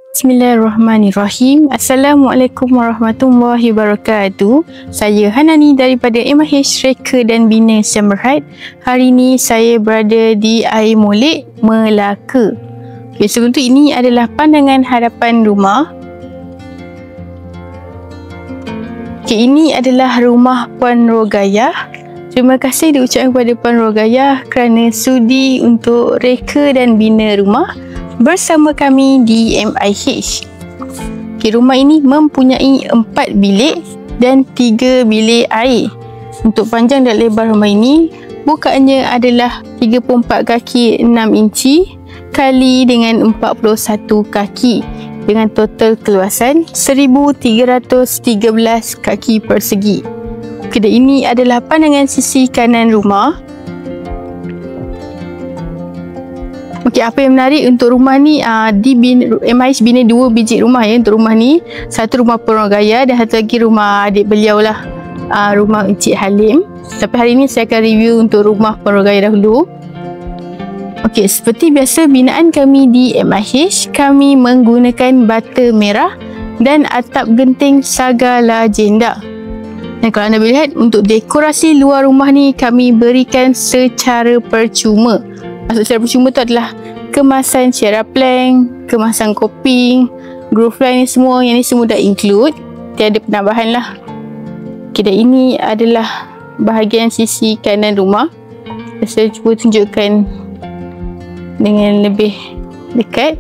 Bismillahirrahmanirrahim. Assalamualaikum warahmatullahi wabarakatuh. Saya Hanani daripada MIH Reka dan Bina Sdn. Hari ini saya berada di Air Molek, Melaka. Okay, sebelum tu ini adalah pandangan hadapan rumah. Okay, ini adalah rumah Puan Rogayah. Terima kasih diucapkan kepada Puan Rogayah kerana sudi untuk reka dan bina rumah bersama kami di MIH. Okay, rumah ini mempunyai 4 bilik dan 3 bilik air. Untuk panjang dan lebar rumah ini, bukaannya adalah 34 kaki 6 inci kali dengan 41 kaki dengan total keluasan 1313 kaki persegi. Kedai ini adalah pandangan sisi kanan rumah. Okey, apa yang menarik untuk rumah ni, MIH bina 2 biji rumah ya untuk rumah ni. Satu rumah Puan Rogayah dan satu lagi rumah adik beliau lah, rumah Encik Halim. Tapi hari ni saya akan review untuk rumah Puan Rogayah dahulu. Okey, seperti biasa binaan kami di MIH, kami menggunakan bata merah dan atap genting Saga Lagenda. Dan kalau anda boleh lihat, untuk dekorasi luar rumah ni kami berikan secara percuma. Maksud secara percuma tu adalah kemasan Sierra Plank, kemasan Koping, Groove Line ni semua. Yang ni semua dah include, tiada penambahan lah. Okay, dan ini adalah bahagian sisi kanan rumah. Saya cuba tunjukkan dengan lebih dekat.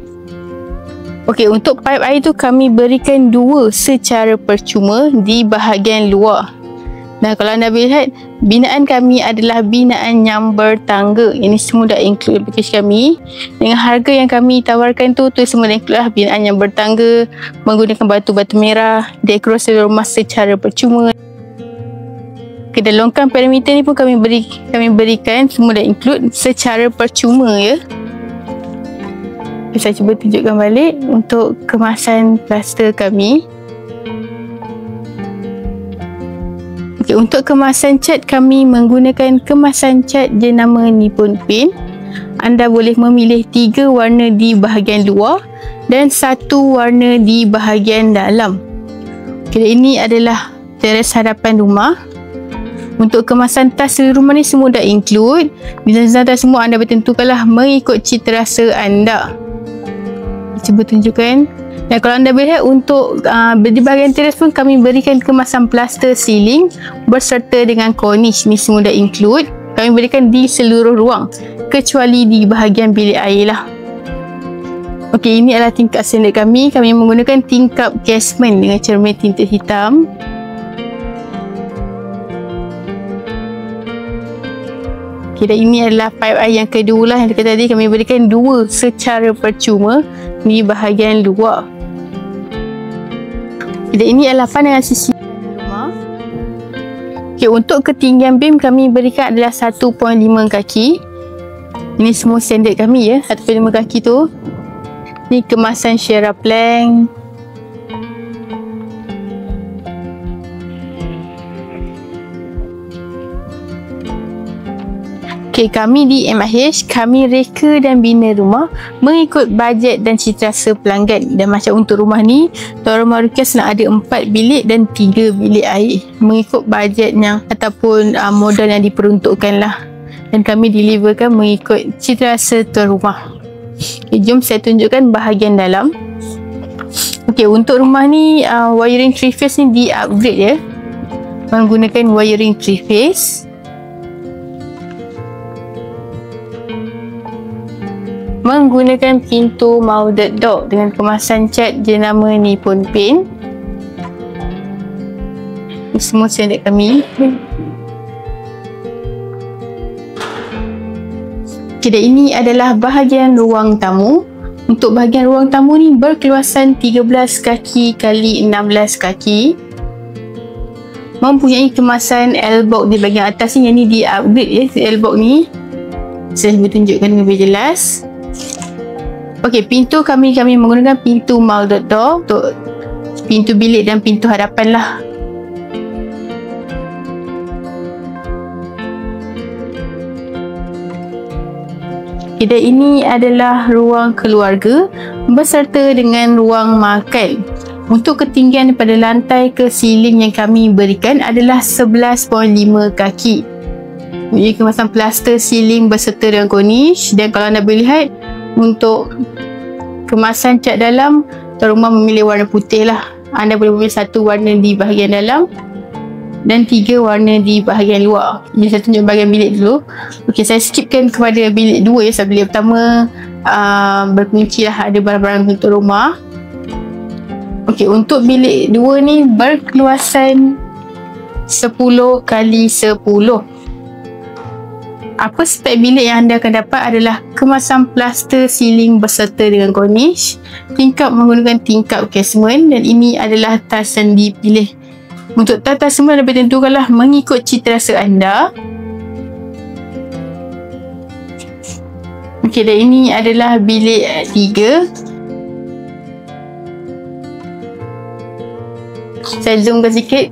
Okey, untuk paip air tu kami berikan 2 secara percuma di bahagian luar. Dan kalau anda lihat, binaan kami adalah binaan yang bertangga. Ini semua dah include package kami. Dengan harga yang kami tawarkan tu semua dah include lah. Binaan yang bertangga, menggunakan batu-batu merah, dekorasi rumah secara percuma. Okay, dan longkang perimeter ni pun kami berikan semua dah include secara percuma ya. Saya cuba tunjukkan balik untuk kemasan plaster kami. Okay, untuk kemasan cat kami menggunakan kemasan cat jenama Nippon Paint. Anda boleh memilih 3 warna di bahagian luar dan 1 warna di bahagian dalam. Okay, ini adalah teres hadapan rumah. Untuk kemasan tas rumah ni semua dah include. Design tas semua anda bertentukanlah mengikut cita rasa anda. Cuba tunjukkan. Dan kalau anda lihat, untuk di bahagian teres pun kami berikan kemasan plaster ceiling berserta dengan cornice. Ni semua dah include. Kami berikan di seluruh ruang kecuali di bahagian bilik air lah. Okey, ini adalah tingkap standard kami. Kami menggunakan tingkap casement dengan cermin tinta hitam. Okay, dan ini adalah pipe air yang kedua lah. Yang kata tadi kami berikan 2 secara percuma di bahagian luar. Okay, dan ini adalah pandangan sisi rumah. Okay, untuk ketinggian beam kami berikan adalah 1.5 kaki. Ini semua standard kami ya, 1.5 kaki tu. Ni kemasan Sierra Plank. Okay, kami di MIH, kami reka dan bina rumah mengikut bajet dan cita rasa pelanggan. Dan macam untuk rumah ni, tuan rumah request nak ada 4 bilik dan 3 bilik air mengikut bajetnya ataupun modal yang diperuntukkan lah. Dan kami deliverkan mengikut cita rasa tuan rumah. Okay, jom saya tunjukkan bahagian dalam. Okay, untuk rumah ni wiring 3 phase ni di upgrade ya, menggunakan wiring 3 phase. Menggunakan pintu molded door dengan kemasan cat jenama Nippon Paint. Ini semua standard kami. Okay, dan ini adalah bahagian ruang tamu. Untuk bahagian ruang tamu ni berkeluasan 13 kaki kali 16 kaki. Mempunyai kemasan L-box di bahagian atas ni. Yang ni di upgrade ya, L-box ni. Saya tunjukkan dengan lebih jelas. Okey, pintu kami menggunakan pintu molded door untuk pintu bilik dan pintu hadapan lah. Okay, dan ini adalah ruang keluarga berserta dengan ruang makan. Untuk ketinggian daripada lantai ke siling yang kami berikan adalah 11.5 kaki. Ini kemasan plaster siling berserta dengan cornice. Dan kalau anda boleh lihat, untuk kemasan cat dalam, tuan rumah memilih warna putih lah. Anda boleh memilih satu warna di bahagian dalam dan 3 warna di bahagian luar. Jadi saya tunjuk bahagian bilik dulu. Okey, saya skipkan kepada bilik 2 ya. Sebab bilik pertama berkunci lah, ada barang-barang untuk rumah. Okey, untuk bilik 2 ni berkeluasan 10 kali 10. Apa spek bilik yang anda akan dapat adalah kemasan plaster siling berserta dengan cornice, tingkap menggunakan tingkap casement, dan ini adalah tas yang dipilih. Untuk tas semua anda tentukanlah mengikut cita rasa anda. Okey, dan ini adalah bilik 3. Saya zoomkan sikit.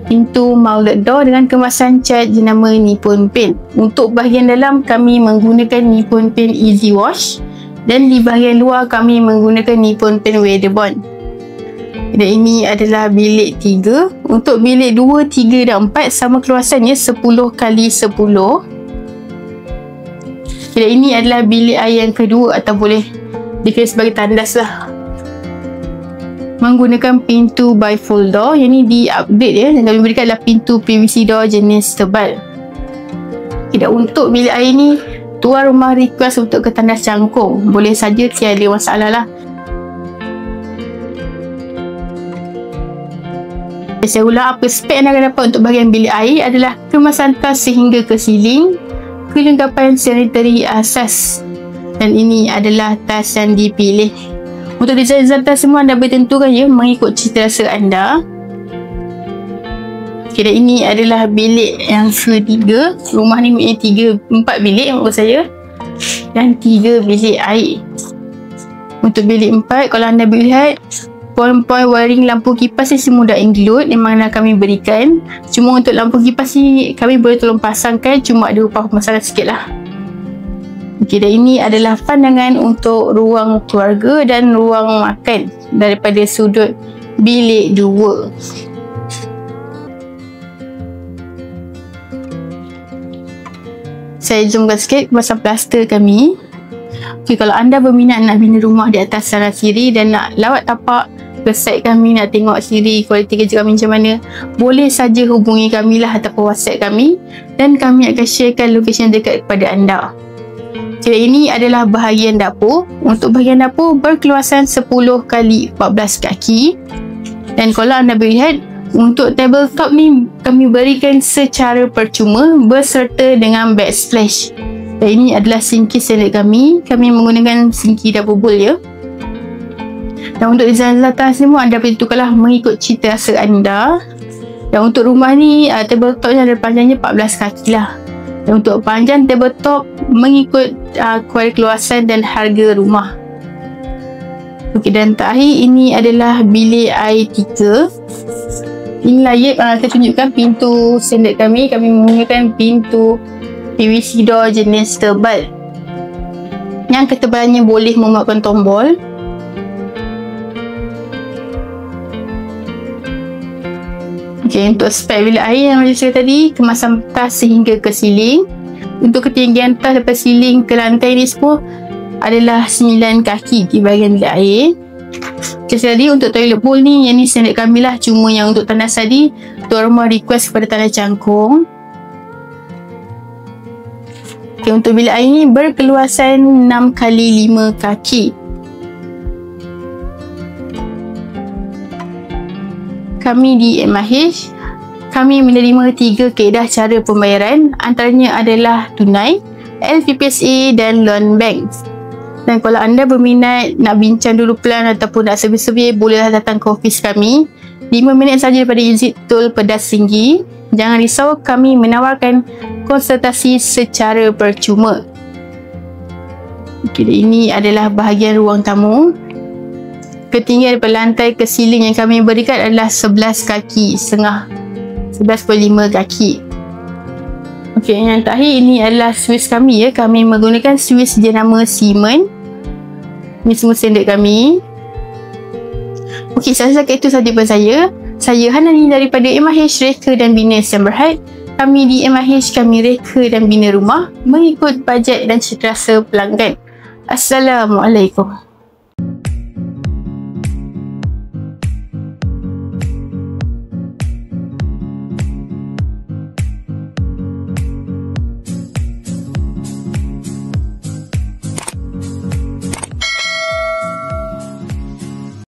Pintu molded door dengan kemasan cat jenama Nippon Paint. Untuk bahagian dalam kami menggunakan Nippon Paint Easy Wash, dan di bahagian luar kami menggunakan Nippon Paint Weather Bond. Dan ini adalah bilik 3. Untuk bilik 2, 3 dan 4 sama keluasannya 10 kali 10. Dan ini adalah bilik air yang kedua, atau boleh dikira sebagai tandas lah. Menggunakan pintu bifold door. Yang ni di-upgrade ya, dan kami berikan adalah pintu PVC door jenis tebal. Okay, dan untuk bilik air ni, tuan rumah request untuk ke tandas cangkung. Boleh saja, tiada masalah lah. Saya ulang, apa spek yang akan dapat untuk bahagian bilik air adalah kemasan tas sehingga ke siling, kelengkapan sanitary asas, dan ini adalah tas yang dipilih. Untuk desain tas semua anda boleh tentukan ya, mengikut cita rasa anda. Okay, dan ini adalah bilik yang ketiga. Rumah ni mempunyai 4 bilik maksud saya, dan 3 bilik air. Untuk bilik 4, kalau anda boleh lihat, poin-poin wiring lampu kipas ni semua dah include, memang dah kami berikan. Cuma untuk lampu kipas ni kami boleh tolong pasangkan, cuma ada upah pemasangan sikit lah. Okey, dan ini adalah pandangan untuk ruang keluarga dan ruang makan daripada sudut bilik 2. Saya zoomkan sikit kemasan plaster kami. Okey, kalau anda berminat nak bina rumah di atas sana siri dan nak lawat tapak ke site kami, nak tengok siri kualiti kerja kami macam mana, boleh saja hubungi kami lah ataupun WhatsApp kami, dan kami akan sharekan lokasi dekat kepada anda. Okay, ini adalah bahagian dapur. Untuk bahagian dapur berkeluasan 10 kali 14 kaki. Dan kalau anda boleh lihat, untuk tabletop ni kami berikan secara percuma berserta dengan backsplash. Dan ini adalah sinki standard kami. Kami menggunakan sinki double bowl ya. Dan untuk desain atas semua anda boleh tentukanlah mengikut cita rasa anda. Dan untuk rumah ni tabletopnya ada panjangnya 14 kaki lah. Dan untuk panjang tabletop mengikut kualiti keluasan dan harga rumah. Okey, dan terakhir ini adalah bilik air 3. Inilah ya, saya tunjukkan pintu standard kami. Kami menggunakan pintu PVC door jenis tebal, yang ketebalannya boleh memuatkan tombol. Okey, untuk spek bilik air yang saya tadi, kemasan tas sehingga ke siling. Untuk ketinggian tas daripada siling ke lantai ni semua adalah 9 kaki di bahagian bilik air. Okey, tadi untuk toilet bowl ni, yang ni standard kami lah. Cuma yang untuk tandas tadi, tuan rumah request kepada tandas cangkung. Okey, untuk bilik air ni berkeluasan 6 kali 5 kaki. Kami di MIH, kami menerima 3 kaedah cara pembayaran, antaranya adalah tunai, LPPSA dan loan bank. Dan kalau anda berminat nak bincang dulu plan ataupun nak survey, bolehlah datang ke ofis kami. 5 minit saja daripada exit tol Pedas Tinggi. Jangan risau, kami menawarkan konsultasi secara percuma. Okay, ini adalah bahagian ruang tamu. Ketinggian daripada lantai ke siling yang kami berikan adalah 11 kaki setengah, 11.5 kaki. Okey, yang terakhir ini adalah Swiss kami ya. Kami menggunakan Swiss jenama Siemens. Ni semua standard kami. Okey, saya rasa itu sahaja daripada saya. Saya Hanani daripada MIH Reka dan Bina Sdn Bhd. Kami di MIH, kami reka dan bina rumah mengikut bajet dan cita rasa pelanggan. Assalamualaikum.